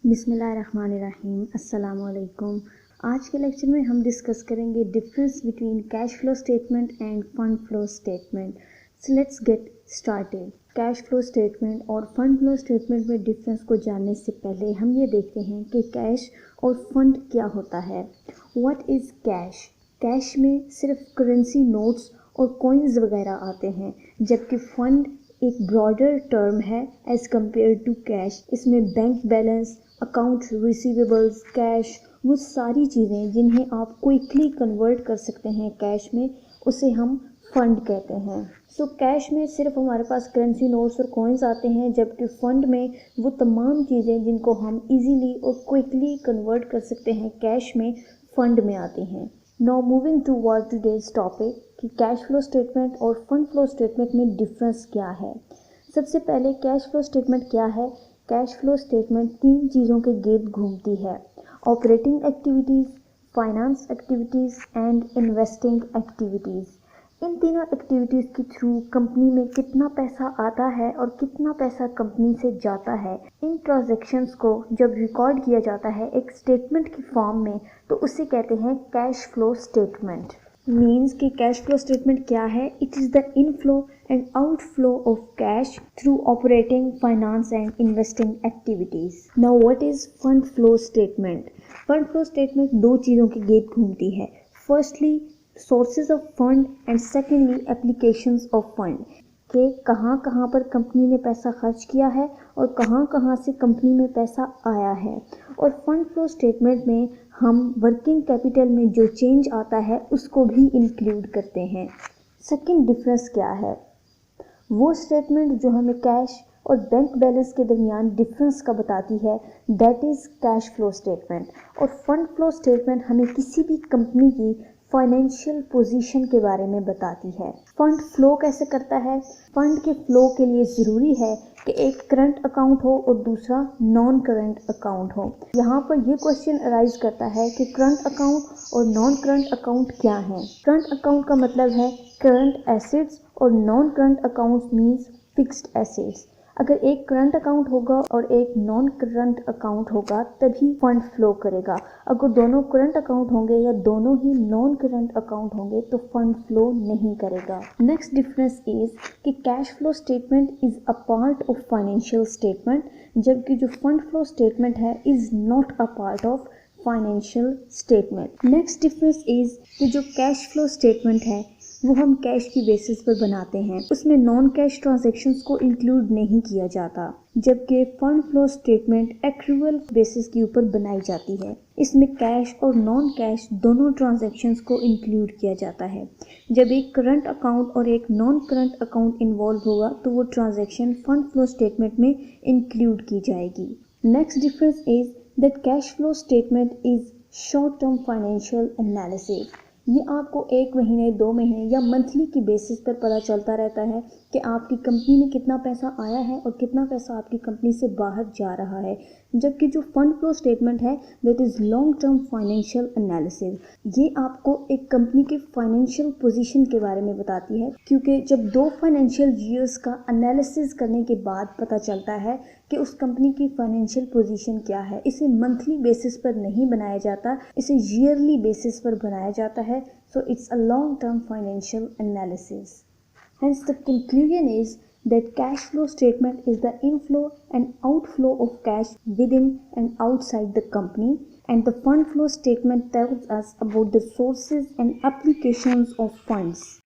बिस्मिल्लाहिर्रहमानिर्रहीम। अस्सलाम वालेकुम। आज के लेक्चर में हम डिस्कस करेंगे difference between cash flow statement end fund flow statement. So let's get started. Cash flow statement और फंड फ्लो स्टेटमेंट में डिफरेंस को जानने से पहले हम ये देखते हैं कि कैश और फंड क्या होता है। What is cash? कैश में सिर्फ करेंसी नोट्स और कॉइन्स वगैरह आते हैं, जबकि फंड एक ब्रॉडर टर्म है एज़ कम्पेयर टू कैश। इसमें bank balance, account receivables, cash, वो सारी चीज़ें जिन्हें आप क्विकली कन्वर्ट कर सकते हैं कैश में, उसे हम फंड कहते हैं। सो कैश में सिर्फ हमारे पास करेंसी नोट्स और कॉइन्स आते हैं, जबकि फंड में वो तमाम चीज़ें जिनको हम इजीली और क्विकली कन्वर्ट कर सकते हैं कैश में, फंड में आती हैं। Now moving toward today's topic कि कैश फ्लो स्टेटमेंट और फंड फ्लो स्टेटमेंट में डिफरेंस क्या है। सबसे पहले कैश फ्लो स्टेटमेंट क्या है। कैश फ्लो स्टेटमेंट तीन चीज़ों के गिर्द घूमती है: operating activities, finance activities and investing activities. इन तीनों एक्टिविटीज़ के थ्रू कंपनी में कितना पैसा आता है और कितना पैसा कंपनी से जाता है, इन ट्रांजैक्शंस को जब रिकॉर्ड किया जाता है एक स्टेटमेंट की फॉर्म में, तो उसे कहते हैं कैश फ्लो स्टेटमेंट। मीन्स कि कैश फ्लो स्टेटमेंट क्या है? It is the inflow and outflow of cash through operating, finance and investing activities. Now what is fund flow statement? Fund flow statement दो चीज़ों के गिर्द घूमती है। Firstly sources of fund and secondly applications of fund, कि कहाँ कहाँ पर कंपनी ने पैसा खर्च किया है और कहाँ कहाँ से कंपनी में पैसा आया है। और फंड फ्लो स्टेटमेंट में हम वर्किंग कैपिटल में जो चेंज आता है उसको भी इंक्लूड करते हैं। सेकंड डिफरेंस क्या है? वो स्टेटमेंट जो हमें कैश और बैंक बैलेंस के दरमियान डिफरेंस का बताती है, that is cash flow statement. और फंड फ्लो स्टेटमेंट हमें किसी भी कंपनी की फाइनेंशियल पोजीशन के बारे में बताती है। फंड फ्लो कैसे करता है? फंड के फ्लो के लिए ज़रूरी है कि एक करंट अकाउंट हो और दूसरा नॉन करंट अकाउंट हो। यहाँ पर यह क्वेश्चन अराइज करता है कि करंट अकाउंट और नॉन करंट अकाउंट क्या हैं। करंट अकाउंट का मतलब है करंट एसेट्स और non current account means fixed assets. अगर एक करंट अकाउंट होगा और एक नॉन करंट अकाउंट होगा तभी फंड फ्लो करेगा। अगर दोनों करंट अकाउंट होंगे या दोनों ही नॉन करंट अकाउंट होंगे तो फंड फ्लो नहीं करेगा। नेक्स्ट डिफरेंस इज कि cash flow statement is a part of financial statement, जबकि जो फंड फ्लो स्टेटमेंट है is not a part of financial statement. Next difference is कि जो कैश फ्लो स्टेटमेंट है वो हम कैश की बेसिस पर बनाते हैं, उसमें नॉन कैश ट्रांजैक्शंस को इंक्लूड नहीं किया जाता, जबकि fund flow statement accrual basis के ऊपर बनाई जाती है। इसमें कैश और नॉन कैश दोनों ट्रांजैक्शंस को इंक्लूड किया जाता है। जब एक करंट अकाउंट और एक नॉन करंट अकाउंट इन्वॉल्व होगा तो वो ट्रांजैक्शन फंड फ्लो स्टेटमेंट में इंक्लूड की जाएगी। Next difference is that cash flow statement is short term financial analysis. ये आपको 1 महीने, 2 महीने या मंथली की बेसिस पर पता चलता रहता है कि आपकी कंपनी में कितना पैसा आया है और कितना पैसा आपकी कंपनी से बाहर जा रहा है। जबकि जो फंड फ्लो स्टेटमेंट है that is long term financial analysis. ये आपको एक कंपनी के फाइनेंशियल पोजीशन के बारे में बताती है, क्योंकि जब 2 फाइनेंशियल ईयर्स का एनालिसिस करने के बाद पता चलता है कि उस कंपनी की फाइनेंशियल पोजीशन क्या है। इसे मंथली बेसिस पर नहीं बनाया जाता, इसे ईयरली बेसिस पर बनाया जाता है। So it's a long-term financial analysis. Hence the conclusion is that cash flow statement is the inflow and outflow of cash within and outside the company, and the fund flow statement tells us about the sources and applications of funds.